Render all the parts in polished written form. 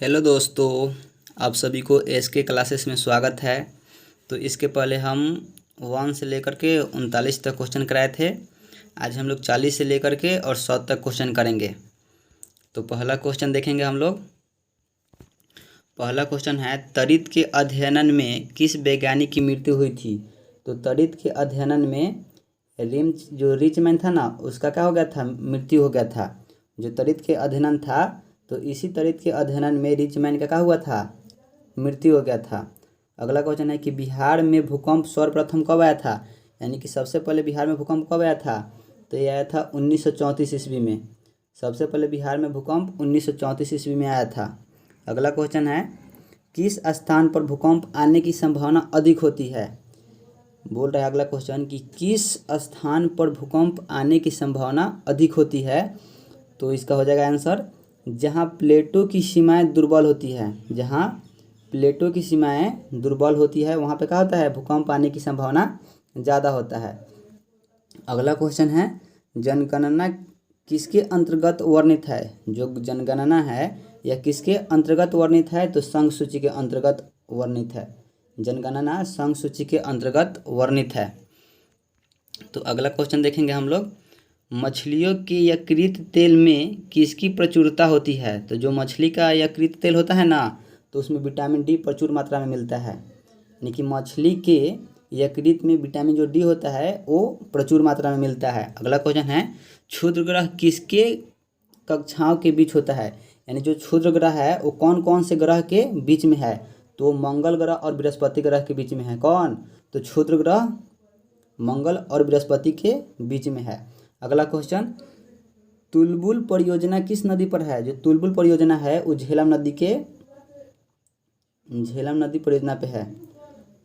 Hello दोस्तों, आप सभी को एस के क्लासेस में स्वागत है। तो इसके पहले हम 1 से लेकर के 39 तक क्वेश्चन कराए थे। आज हम लोग 40 से लेकर के और 100 तक क्वेश्चन करेंगे। तो पहला क्वेश्चन देखेंगे हम लोग। पहला क्वेश्चन है, तड़ित के अध्ययन में किस वैज्ञानिक की मृत्यु हुई थी। तो तड़ित के अध्ययन में रिचमैन था ना, उसका क्या हो गया था, मृत्यु हो गया था। जो तड़ित के अध्ययन था, तो इसी तड़ित के अध्ययन में रिचमैन का क्या हुआ था, मृत्यु हो गया था। अगला क्वेश्चन है कि बिहार में भूकंप सर्वप्रथम कब आया था, यानी कि सबसे पहले बिहार में भूकंप कब आया था। तो ये आया था 1934 ईस्वी में। सबसे पहले बिहार में भूकंप 1934 ईस्वी में आया था। अगला क्वेश्चन है, किस स्थान पर भूकंप आने की संभावना अधिक होती है। बोल रहा है अगला क्वेश्चन कि किस स्थान पर भूकंप आने की संभावना अधिक होती है। तो इसका हो जाएगा आंसर, जहाँ प्लेटों की सीमाएं दुर्बल होती है। जहाँ प्लेटों की सीमाएं दुर्बल होती है वहाँ पे क्या होता है, भूकंप आने की संभावना ज़्यादा होता है। अगला क्वेश्चन है, जनगणना किसके अंतर्गत वर्णित है। जो जनगणना है यह किसके अंतर्गत वर्णित है, तो संघ सूची के अंतर्गत वर्णित है। जनगणना संघ सूची के अंतर्गत वर्णित है। तो अगला क्वेश्चन देखेंगे हम लोग, मछलियों के यकृत तेल में किसकी प्रचुरता होती है। तो जो मछली का यकृत तेल होता है ना, तो उसमें विटामिन डी प्रचुर मात्रा में मिलता है। यानी कि मछली के यकृत में विटामिन जो डी होता है वो प्रचुर मात्रा में मिलता है। अगला क्वेश्चन है, क्षुद्र ग्रह किसके कक्षाओं के बीच होता है। यानी जो क्षुद्र ग्रह है वो कौन कौन से ग्रह के बीच में है। तो मंगल ग्रह और बृहस्पति ग्रह के बीच में है। कौन, तो क्षुद्र ग्रह मंगल और बृहस्पति के बीच में है। अगला क्वेश्चन, तुलबुल परियोजना किस नदी पर है। जो तुलबुल परियोजना है वो झेलम नदी परियोजना पे है।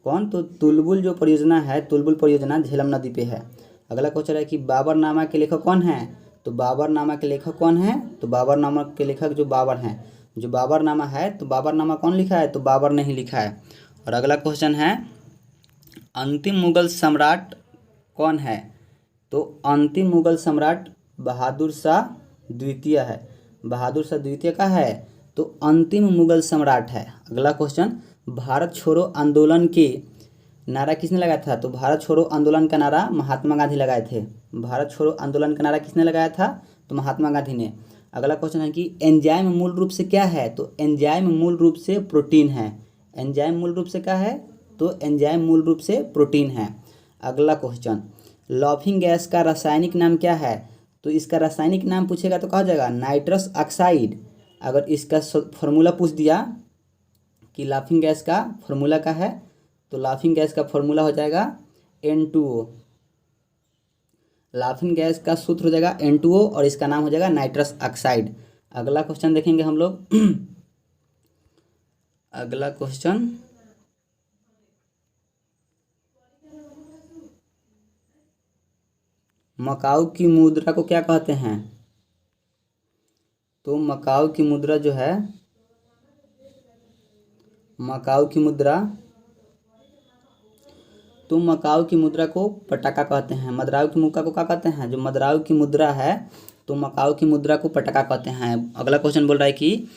कौन, तो तुलबुल जो परियोजना है, तुलबुल परियोजना झेलम नदी पे है। अगला क्वेश्चन है कि बाबरनामा के लेखक कौन है। तो बाबरनामा के लेखक कौन है, तो बाबरनामा के लेखक जो बाबर हैं। जो बाबरनामा है, तो बाबरनामा कौन लिखा है, तो बाबर ने ही लिखा है। और अगला क्वेश्चन है, अंतिम मुगल सम्राट कौन है। तो अंतिम मुगल सम्राट बहादुर शाह द्वितीय है। बहादुर शाह द्वितीय का है, तो अंतिम मुगल सम्राट है। अगला क्वेश्चन, भारत छोड़ो आंदोलन के नारा किसने लगाया था। तो भारत छोड़ो आंदोलन का नारा महात्मा गांधी लगाए थे। भारत छोड़ो आंदोलन का नारा किसने लगाया था, तो महात्मा गांधी ने। अगला क्वेश्चन है कि एंजाइम मूल रूप से क्या है। तो एंजाइम मूल रूप से प्रोटीन है। एंजाइम मूल रूप से क्या है, तो एंजाइम मूल रूप से प्रोटीन है। अगला क्वेश्चन, लाफिंग गैस का रासायनिक नाम क्या है। तो इसका रासायनिक नाम पूछेगा तो कहा जाएगा नाइट्रस ऑक्साइड। अगर इसका फॉर्मूला पूछ दिया कि लाफिंग गैस का फॉर्मूला क्या है, तो लाफिंग गैस का फॉर्मूला हो जाएगा N2O। लाफिंग गैस का सूत्र हो जाएगा N2O और इसका नाम हो जाएगा नाइट्रस ऑक्साइड। अगला क्वेश्चन देखेंगे हम लोग। अगला क्वेश्चन, मकाऊ की मुद्रा को क्या कहते हैं। तो मकाऊ की मुद्रा जो है, मकाऊ की मुद्रा, तो मकाऊ की मुद्रा को पटाका कहते हैं। मदराव की मुद्रा को क्या कहते हैं, जो मदराव की मुद्रा है, तो मकाऊ की मुद्रा को पटाका कहते हैं। अगला क्वेश्चन बोल रहा है कि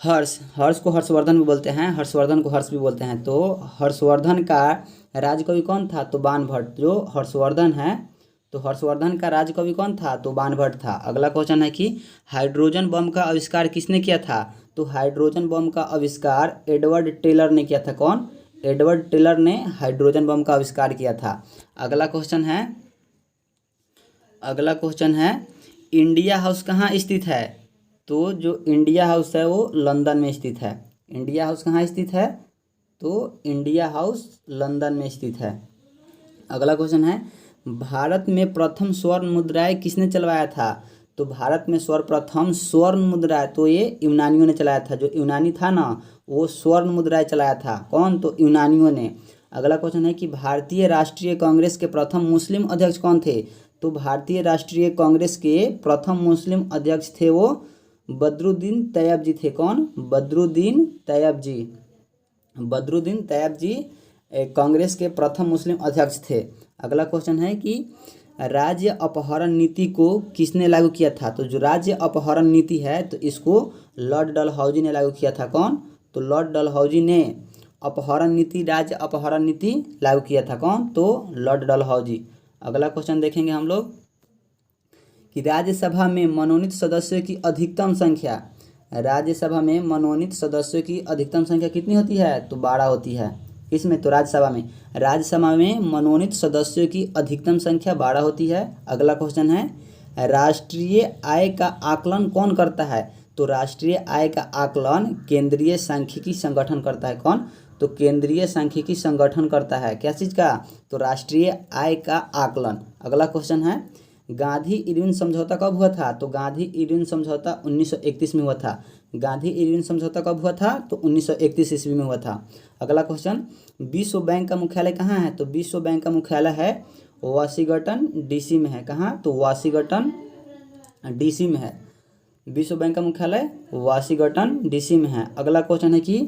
हर्ष को हर्षवर्धन भी बोलते हैं, हर्षवर्धन को हर्ष भी बोलते हैं। तो हर्षवर्धन का राजकवि कौन था, तो बाणभट्ट। जो हर्षवर्धन है, तो हर्षवर्धन का राजकवि कौन था, तो बाणभट्ट था। अगला क्वेश्चन है कि हाइड्रोजन बम का आविष्कार किसने किया था। तो हाइड्रोजन बम का आविष्कार एडवर्ड टेलर ने किया था। कौन, एडवर्ड टेलर ने हाइड्रोजन बम का आविष्कार किया था। अगला क्वेश्चन है, इंडिया हाउस कहाँ स्थित है। तो जो इंडिया हाउस है वो लंदन में स्थित है। इंडिया हाउस कहाँ स्थित है, तो इंडिया हाउस लंदन में स्थित है। अगला क्वेश्चन है, भारत में प्रथम स्वर्ण मुद्राएं किसने चलवाया था। तो भारत में सर्वप्रथम स्वर्ण मुद्रा तो ये यूनानियों ने चलाया था। जो यूनानी था ना, वो स्वर्ण मुद्राएं चलाया था। कौन, तो यूनानियों ने। अगला क्वेश्चन है कि भारतीय राष्ट्रीय कांग्रेस के प्रथम मुस्लिम अध्यक्ष कौन थे। तो भारतीय राष्ट्रीय कांग्रेस के प्रथम मुस्लिम अध्यक्ष थे वो बदरुद्दीन तैयब जी थे। कौन, बदरुद्दीन तैयब जी। बदरुद्दीन तैयब जी कांग्रेस के प्रथम मुस्लिम अध्यक्ष थे। अगला क्वेश्चन है कि राज्य अपहरण नीति को किसने लागू किया था? तो जो राज्य अपहरण नीति है तो इसको लॉर्ड डलहौजी ने लागू किया था। कौन? तो लॉर्ड डलहौजी ने अपहरण नीति, राज्य अपहरण नीति लागू किया था। कौन? तो लॉर्ड डलहौजी। अगला क्वेश्चन देखेंगे हम लोग कि राज्यसभा में मनोनीत सदस्यों की अधिकतम संख्या, राज्यसभा में मनोनीत सदस्यों की अधिकतम संख्या कितनी होती है? तो 12 होती है। किसमें? तो राज्यसभा में। राज्यसभा में मनोनीत सदस्यों की अधिकतम संख्या 12 होती है। अगला क्वेश्चन है राष्ट्रीय आय का आकलन कौन करता है? तो राष्ट्रीय आय का आकलन केंद्रीय सांख्यिकी संगठन करता है। कौन? तो केंद्रीय सांख्यिकी संगठन करता है। क्या चीज़ का? तो राष्ट्रीय आय का आकलन। अगला क्वेश्चन है गांधी इरविन समझौता कब हुआ था? तो गांधी इरविन समझौता 1931 में हुआ था। गांधी इरविन समझौता कब हुआ था? तो 1931 ईस्वी में हुआ था। अगला क्वेश्चन विश्व बैंक का मुख्यालय कहाँ है? तो विश्व बैंक का मुख्यालय है वाशिंगटन डीसी में है। कहाँ? तो वाशिंगटन डीसी में है। विश्व बैंक का मुख्यालय वाशिंगटन डीसी में है। अगला क्वेश्चन है कि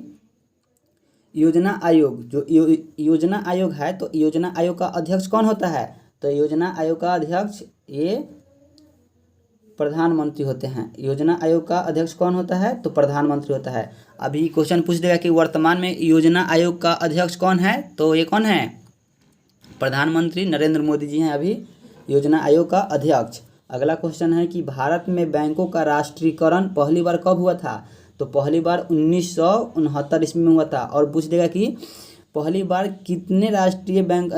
योजना आयोग, जो योजना आयोग है तो योजना आयोग का अध्यक्ष कौन होता है? तो योजना आयोग का अध्यक्ष ये प्रधानमंत्री होते हैं। योजना आयोग का अध्यक्ष कौन होता है? तो प्रधानमंत्री होता है। अभी क्वेश्चन पूछ देगा कि वर्तमान में योजना आयोग का अध्यक्ष कौन है? तो ये कौन है? प्रधानमंत्री नरेंद्र मोदी जी हैं अभी योजना आयोग का अध्यक्ष। अगला क्वेश्चन है कि भारत में बैंकों का राष्ट्रीयकरण पहली बार कब हुआ था? तो पहली बार 1969 ईस्वी में हुआ था। और पूछ देगा कि पहली बार कितने राष्ट्रीय बैंक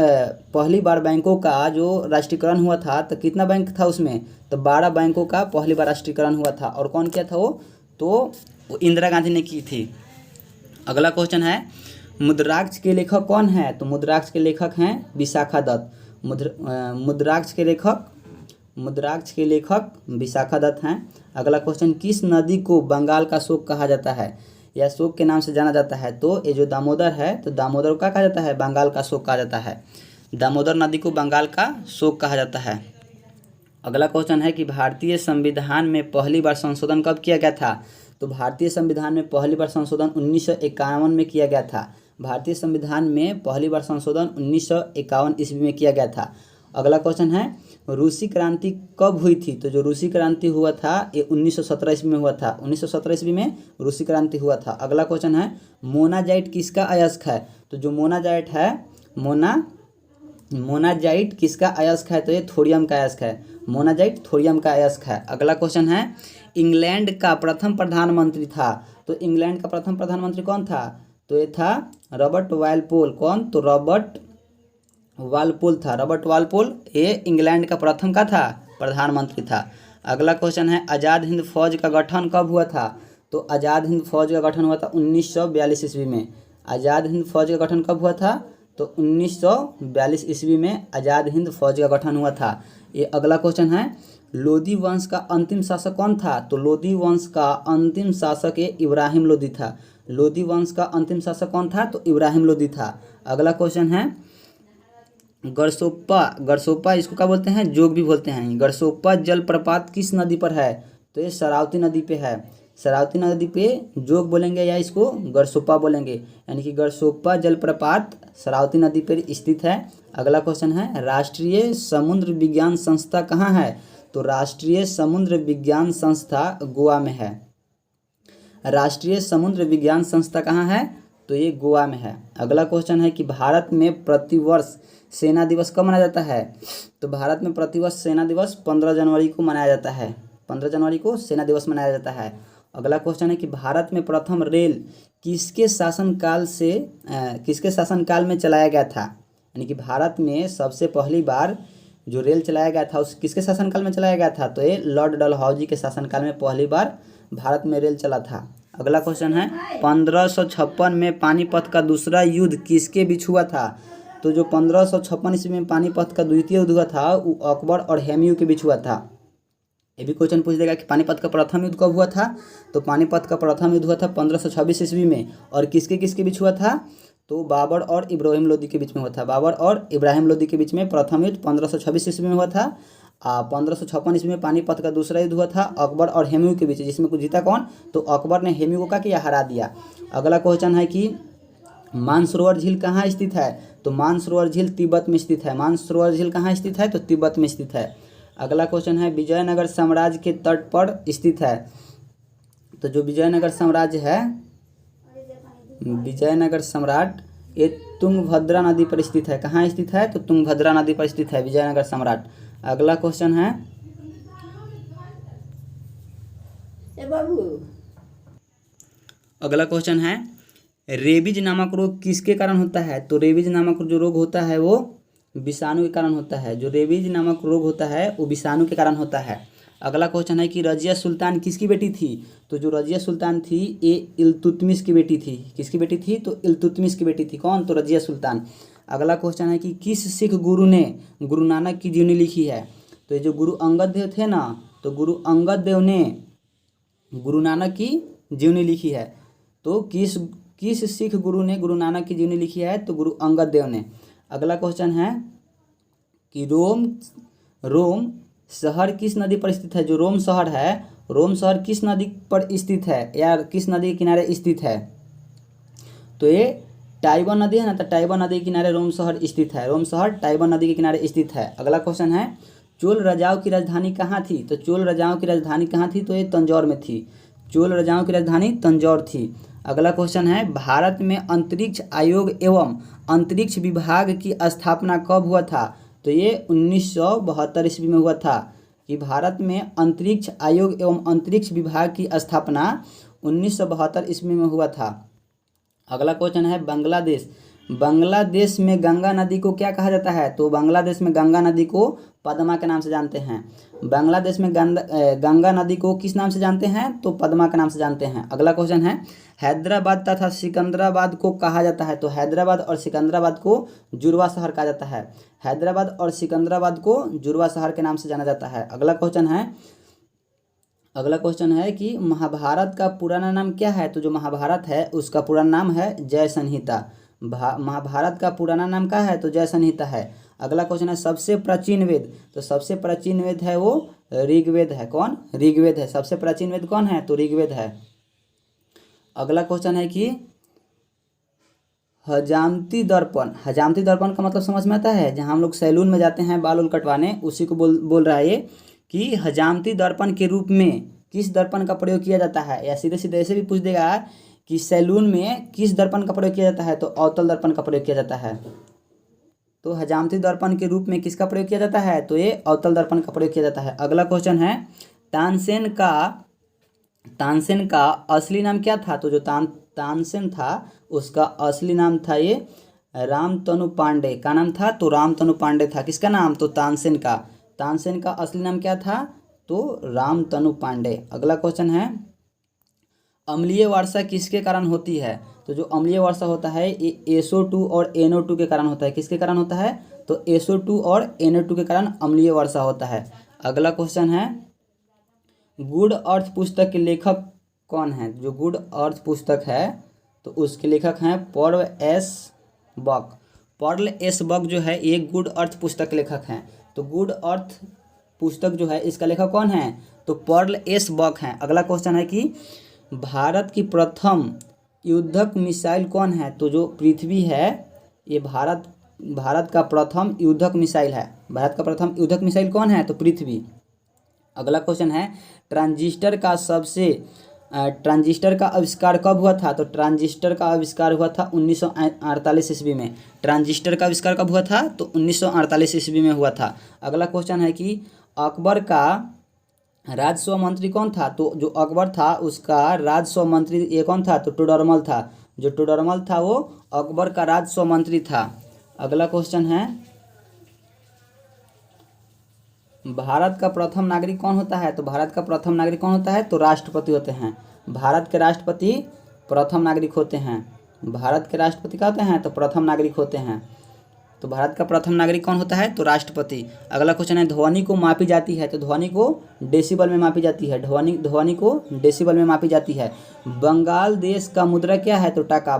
पहली बार बैंकों का जो राष्ट्रीयकरण हुआ था तो कितना बैंक था उसमें? तो 12 बैंकों का पहली बार राष्ट्रीयकरण हुआ था। और कौन किया था वो? तो वो इंदिरा गांधी ने की थी। अगला क्वेश्चन है मुद्राक्ष के लेखक कौन है? तो मुद्राक्ष के लेखक हैं विशाखा दत्त। मुद्राक्ष के लेखक विशाखा दत्त हैं। अगला क्वेश्चन किस नदी को बंगाल का शोक कहा जाता है या शोक के नाम से जाना जाता है? तो ये जो दामोदर है तो दामोदर को क्या कहा जाता है? बंगाल का शोक कहा जाता है। दामोदर नदी को बंगाल का शोक कहा जाता है। अगला क्वेश्चन है कि भारतीय संविधान में पहली बार संशोधन कब किया गया था? तो भारतीय संविधान में पहली बार संशोधन 1951 में किया गया था। भारतीय संविधान में पहली बार संशोधन 1951 ईस्वी में किया गया था। अगला क्वेश्चन है रूसी क्रांति कब हुई थी? तो जो रूसी क्रांति हुआ था ये 1917 ईस्वी में हुआ था। 1917 ईस्वी में रूसी क्रांति हुआ था। अगला क्वेश्चन है मोनाजाइट किसका अयस्क है? तो जो मोनाजाइट है मोनाजाइट किसका अयस्क है? तो ये थोरियम का अयस्क है। मोनाजाइट थोरियम का अयस्क है। अगला क्वेश्चन है इंग्लैंड का प्रथम प्रधानमंत्री था। तो इंग्लैंड का प्रथम प्रधानमंत्री कौन था? तो ये था रॉबर्ट वालपोल। कौन? तो रॉबर्ट वालपोल था। रॉबर्ट वालपोल ये इंग्लैंड का प्रथम का था प्रधानमंत्री था। अगला क्वेश्चन है आज़ाद हिंद फौज का गठन कब हुआ था? तो आज़ाद हिंद फौज का गठन हुआ था 1942 ईस्वी में। आज़ाद हिंद फौज का गठन कब हुआ था? तो 1942 ईस्वी में आज़ाद हिंद फौज का गठन हुआ था। ये अगला क्वेश्चन है लोदी वंश का अंतिम शासक कौन था? तो लोदी वंश का अंतिम शासक ये इब्राहिम लोदी था। लोदी वंश का अंतिम शासक कौन था? तो इब्राहिम लोदी था। अगला क्वेश्चन है गरसोप्पा इसको क्या बोलते हैं? जोग भी बोलते हैं। गरसोप्पा जलप्रपात किस नदी पर है? तो ये शरावती नदी पे है। शरावती नदी पे जोग बोलेंगे या इसको गरसोप्पा बोलेंगे, यानी कि गरसोप्पा जलप्रपात शरावती नदी पर स्थित है। अगला क्वेश्चन है राष्ट्रीय समुद्र विज्ञान संस्था कहाँ है? तो राष्ट्रीय समुद्र विज्ञान संस्था गोवा में है। राष्ट्रीय समुद्र विज्ञान संस्था कहाँ है? तो ये गोवा में है। अगला क्वेश्चन है कि भारत में प्रतिवर्ष सेना दिवस कब मनाया जाता है? तो भारत में प्रतिवर्ष सेना दिवस 15 जनवरी को मनाया जाता है। 15 जनवरी को सेना दिवस मनाया जाता है। अगला क्वेश्चन है कि भारत में प्रथम रेल किसके शासनकाल में चलाया गया था? यानी कि भारत में सबसे पहली बार जो रेल चलाया गया था उस किसके शासनकाल में चलाया गया था? तो ये लॉर्ड डलहौजी के शासनकाल में पहली बार भारत में रेल चला था। अगला क्वेश्चन है 1556 में पानीपत का दूसरा युद्ध किसके बीच हुआ था? तो जो 1556 ईस्वी में पानीपत का द्वितीय युद्ध हुआ था वो अकबर और हुमायूं के बीच हुआ था। ये भी क्वेश्चन पूछ देगा कि पानीपत का प्रथम युद्ध कब हुआ था? तो पानीपत का प्रथम युद्ध हुआ था 1526 ईस्वी में। और किसके किसके बीच हुआ था? तो बाबर और इब्राहिम लोदी के बीच में हुआ था। बाबर और इब्राहिम लोदी के बीच में प्रथम युद्ध 1526 ईस्वी में हुआ था। 1556 ईस्वी में पानीपत का दूसरा युद्ध हुआ था अकबर और हुमायूं के बीच, जिसमें कुछ जीता कौन? तो अकबर ने हुमायूं को क्या किया? हरा दिया। अगला क्वेश्चन है कि मानसरोवर झील कहाँ स्थित है? तो मानसरोवर झील तिब्बत में स्थित है। मानसरोवर झील कहाँ स्थित है? तो तिब्बत में स्थित है। अगला क्वेश्चन है विजयनगर साम्राज्य के तट पर स्थित है। तो जो विजयनगर साम्राज्य है, विजयनगर सम्राट, ये तुंगभद्रा नदी पर स्थित है। कहाँ स्थित है? तो तुंगभद्रा नदी पर स्थित है विजयनगर सम्राट। अगला क्वेश्चन है अगला क्वेश्चन है रेबीज नामक रोग किसके कारण होता है? तो रेबीज नामक जो रोग होता है वो विषाणु के कारण होता है। जो रेबीज नामक रोग होता है वो विषाणु के कारण होता है। अगला क्वेश्चन है कि रजिया सुल्तान किसकी बेटी थी? तो जो रजिया सुल्तान थी ये इल्तुतमिश की बेटी थी। किसकी बेटी थी? तो इल्तुतमिश की बेटी थी। कौन? तो रजिया सुल्तान। अगला क्वेश्चन है कि किस सिख गुरु ने गुरु नानक की जीवनी लिखी है? तो ये जो गुरु अंगद देव थे ना, तो गुरु अंगद देव ने गुरु नानक की जीवनी लिखी है। तो किस सिख गुरु ने गुरु नानक की जीवनी लिखी है? तो गुरु अंगद देव ने। अगला क्वेश्चन है कि रोम शहर किस नदी पर स्थित है? जो रोम शहर है, रोम शहर किस नदी पर स्थित है या किस नदी के किनारे स्थित है? तो ये टाइबर नदी है ना, तो टाइबर नदी के किनारे रोम शहर स्थित है। रोम शहर टाइबर नदी के किनारे स्थित है। अगला क्वेश्चन है चोल राजाओं की राजधानी कहाँ थी? तो चोल राजाओं की राजधानी कहाँ थी? तो ये तंजौर में थी। चोल राजाओं की राजधानी तंजौर थी। अगला क्वेश्चन है भारत में अंतरिक्ष आयोग एवं अंतरिक्ष विभाग की स्थापना कब हुआ था? तो ये 1972 ईस्वी में हुआ था कि भारत में अंतरिक्ष आयोग एवं अंतरिक्ष विभाग की स्थापना 1972 ईस्वी में हुआ था। अगला क्वेश्चन है बांग्लादेश में गंगा नदी को क्या कहा जाता है? तो बांग्लादेश में गंगा नदी को पद्मा के नाम से जानते हैं। बांग्लादेश में गंगा नदी को किस नाम से जानते हैं? तो पद्मा के नाम से जानते हैं। अगला क्वेश्चन है हैदराबाद तथा सिकंदराबाद को कहा जाता है? तो हैदराबाद और सिकंदराबाद को जुड़वा शहर कहा जाता है। हैदराबाद और सिकंदराबाद को जुड़वा शहर के नाम से जाना जाता है। अगला क्वेश्चन है कि महाभारत का पुराना नाम क्या है? तो जो महाभारत है उसका पुराना नाम है जय संहिता। महाभारत का पुराना नाम क्या है? तो जय संहिता है। अगला क्वेश्चन है सबसे प्राचीन वेद। तो सबसे प्राचीन वेद है वो ऋग्वेद है। कौन? ऋग्वेद है। सबसे प्राचीन वेद कौन है? तो ऋग्वेद है। अगला क्वेश्चन है कि हजामती दर्पण का मतलब समझ में आता है? जहाँ हम लोग सैलून में जाते हैं बाल कटवाने, उसी को बोल रहा है ये कि हजामती दर्पण के रूप में किस दर्पण का प्रयोग किया जाता है? या सीधे सीधे ऐसे भी पूछ देगा कि सैलून में किस दर्पण का प्रयोग किया जाता है? तो अवतल दर्पण का प्रयोग किया जाता है। तो हजामती दर्पण के रूप में किसका प्रयोग किया जाता है? तो ये अवतल दर्पण का प्रयोग किया जाता है। अगला क्वेश्चन है तानसेन का असली नाम क्या था? तो जो तानसेन था उसका असली नाम था ये रामतनु पांडे। का नाम था? तो रामतनु पांडे था। किसका नाम? तो तानसेन का असली नाम क्या था? तो रामतनु पांडे। अगला क्वेश्चन है अम्लीय वर्षा किसके कारण होती है? तो जो अम्लीय वर्षा होता है ये SO2 और NO2 के कारण होता है। किसके कारण होता है? तो SO2 और NO2 के कारण अम्लीय वर्षा होता है। अगला क्वेश्चन है गुड अर्थ पुस्तक के लेखक कौन है? जो गुड अर्थ पुस्तक है तो उसके लेखक हैं पर्ल एस बक जो है ये गुड अर्थ पुस्तक के लेखक हैं। तो गुड अर्थ पुस्तक जो है इसका लेखक कौन है? तो पर्ल एस बक हैं। अगला क्वेश्चन है कि भारत की प्रथम युद्धक मिसाइल कौन है? तो जो पृथ्वी है ये भारत का प्रथम युद्धक मिसाइल है। भारत का प्रथम युद्धक मिसाइल कौन है? तो पृथ्वी। अगला क्वेश्चन है ट्रांजिस्टर का आविष्कार कब हुआ था? तो ट्रांजिस्टर का आविष्कार हुआ था 1948 ईस्वी में। ट्रांजिस्टर का आविष्कार कब हुआ था? तो 1948 ईस्वी में हुआ था। अगला क्वेश्चन है कि अकबर का राजस्व मंत्री कौन था? तो जो अकबर था उसका राजस्व मंत्री ये कौन था? तो टोडरमल था। जो टोडरमल था वो अकबर का राजस्व मंत्री था। अगला क्वेश्चन है भारत का प्रथम नागरिक कौन होता है? तो भारत का प्रथम नागरिक कौन होता है? तो राष्ट्रपति होते हैं। भारत के राष्ट्रपति प्रथम नागरिक होते हैं। भारत के राष्ट्रपति क्या होते हैं? तो प्रथम नागरिक होते हैं। तो भारत का प्रथम नागरिक कौन होता है? तो राष्ट्रपति। अगला क्वेश्चन है ध्वनि को मापी जाती है। तो ध्वनि को डेसिबल में मापी जाती है। ध्वनि को डेसिबल में मापी जाती है। बंगाल देश का मुद्रा क्या है? तो टका।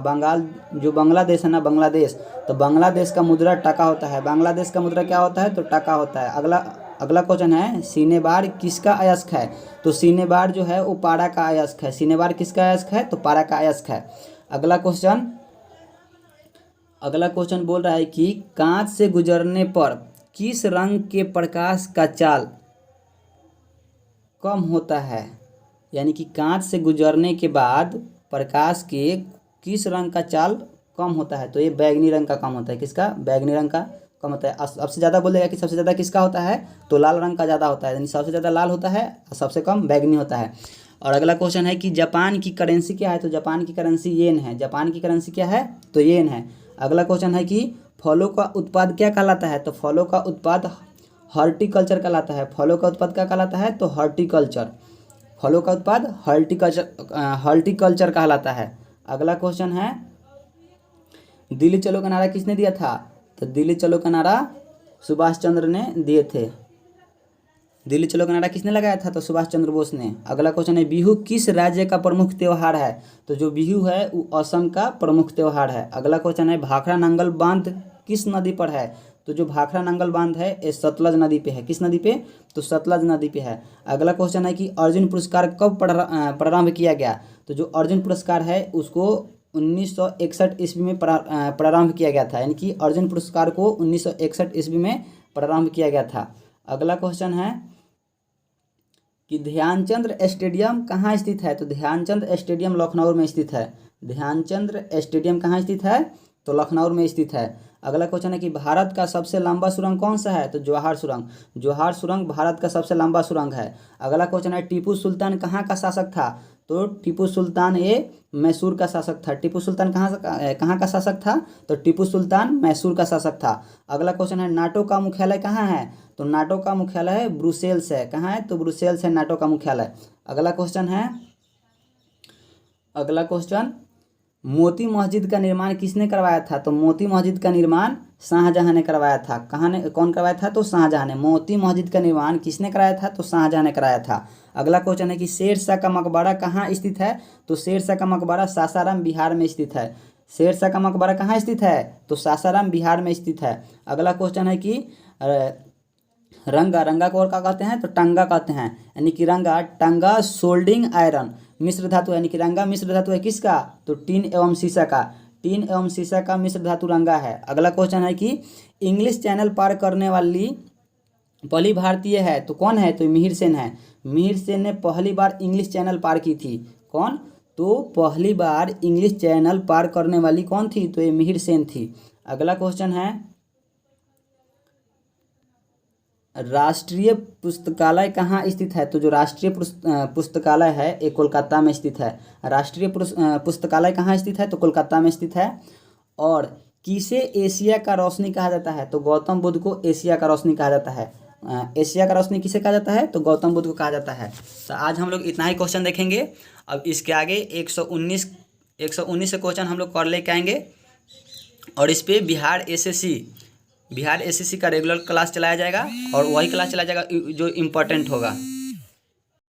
जो बांग्लादेश है ना, बांग्लादेश, तो बांग्लादेश का मुद्रा टका होता है। बांग्लादेश का मुद्रा क्या होता है? तो टका होता है। अगला क्वेश्चन है सीनेबार किसका अयस्क है? तो सीनेबार जो है वो पारा का अयस्क है। सीनेबार किसका अयस्क है? तो पारा का अयस्क है। अगला क्वेश्चन अगला क्वेश्चन बोल रहा है कि कांच से गुजरने पर किस रंग के प्रकाश का चाल कम होता है। यानी कि कांच से गुजरने के बाद प्रकाश के किस रंग का चाल कम होता है। तो ये बैगनी रंग का कम होता है। किसका? बैगनी रंग का कम होता है। सबसे ज़्यादा बोलेगा कि सबसे ज़्यादा किसका होता है, तो लाल रंग का ज़्यादा होता है। यानी सबसे ज़्यादा लाल होता है और सबसे कम बैगनी होता है। और अगला क्वेश्चन है कि जापान की करेंसी क्या है। तो जापान की करेंसी येन है। जापान की करेंसी क्या है, तो येन है। अगला क्वेश्चन है कि फलों का उत्पाद क्या कहलाता है। तो फलों का उत्पाद हॉर्टिकल्चर कहलाता है। फलों का उत्पाद क्या कहलाता है, तो हॉर्टिकल्चर। फलों का उत्पाद हॉर्टिकल्चर कहलाता है। अगला क्वेश्चन है दिल्ली चलो का नारा किसने दिया था। तो दिल्ली चलो का नारा सुभाष चंद्र ने दिए थे। दिल्ली चलो का नारा किसने लगाया था, तो सुभाष चंद्र बोस ने। अगला क्वेश्चन है बिहू किस राज्य का प्रमुख त्यौहार है। तो जो बिहू है वो असम का प्रमुख त्यौहार है। अगला क्वेश्चन है भाखड़ा नंगल बांध किस नदी पर है। तो जो भाखड़ा नंगल बांध है ये सतलज नदी पे है। किस नदी पे, तो सतलज नदी पे है। अगला क्वेश्चन है कि अर्जुन पुरस्कार कब प्रारंभ किया गया। तो जो अर्जुन पुरस्कार है उसको 1961 ईस्वी में प्रारंभ किया गया था। यानी कि अर्जुन पुरस्कार को 1961 ईस्वी में प्रारंभ किया गया था। अगला क्वेश्चन है कि ध्यानचंद स्टेडियम कहाँ स्थित है। तो ध्यानचंद स्टेडियम लखनऊ में स्थित है। ध्यानचंद स्टेडियम कहाँ स्थित है, तो लखनऊ में स्थित है। अगला क्वेश्चन है कि भारत का सबसे लंबा सुरंग कौन सा है। तो जवाहर सुरंग। जवाहर सुरंग भारत का सबसे लंबा सुरंग है। अगला क्वेश्चन है टीपू सुल्तान कहाँ का शासक था। तो टीपू सुल्तान ये मैसूर का शासक था। टीपू सुल्तान कहाँ का शासक था, तो टीपू सुल्तान मैसूर का शासक था। अगला क्वेश्चन है नाटो का मुख्यालय कहाँ है। तो नाटो का मुख्यालय है ब्रुसेल्स है। कहाँ है, तो ब्रुसेल्स है नाटो का मुख्यालय। अगला क्वेश्चन मोती मस्जिद का निर्माण किसने करवाया था। तो मोती मस्जिद का निर्माण शाहजहां ने करवाया था। कौन करवाया था, तो शाहजहां ने। मोती मस्जिद का निर्माण किसने कराया था, तो शाहजहां ने कराया था। अगला क्वेश्चन है कि शेर शाह का मकबरा कहाँ स्थित है। तो शेर शाह का मकबरा सासाराम बिहार में स्थित है। शेर शाह का मकबरा कहाँ स्थित है, तो सासाराम बिहार में स्थित है। अगला क्वेश्चन है कि रंगा को और क्या कहते हैं, तो टंगा कहते हैं। यानी कि टंगा सोल्डिंग आयरन मिश्र धातु। यानी कि रंगा मिश्र धातु है किसका, तो टीन एवं सीसा का। टीन एवं सीसा का मिश्र धातु रंगा है। अगला क्वेश्चन है कि इंग्लिश चैनल पार करने वाली पहली भारतीय है, तो कौन है, तो मिहिर सेन है। मिहिर सेन ने पहली बार इंग्लिश चैनल पार की थी। कौन, तो पहली बार इंग्लिश चैनल पार करने वाली कौन थी, तो ये मिहिर सेन थी। अगला क्वेश्चन है राष्ट्रीय पुस्तकालय कहाँ स्थित है। तो जो राष्ट्रीय पुस्तकालय है ये कोलकाता में स्थित है। राष्ट्रीय पुस्तकालय कहाँ स्थित है, तो कोलकाता में स्थित है। और किसे एशिया का रोशनी कहा जाता है। तो गौतम बुद्ध को एशिया का रोशनी कहा जाता है। एशिया का रोशनी किसे कहा जाता है, तो गौतम बुद्ध को कहा जाता है। तो आज हम लोग इतना ही क्वेश्चन देखेंगे। अब इसके आगे 119 से क्वेश्चन हम लोग कर लेके आएंगे। और इस पर बिहार एसएससी का रेगुलर क्लास चलाया जाएगा और वही क्लास चलाया जाएगा जो इम्पोर्टेंट होगा।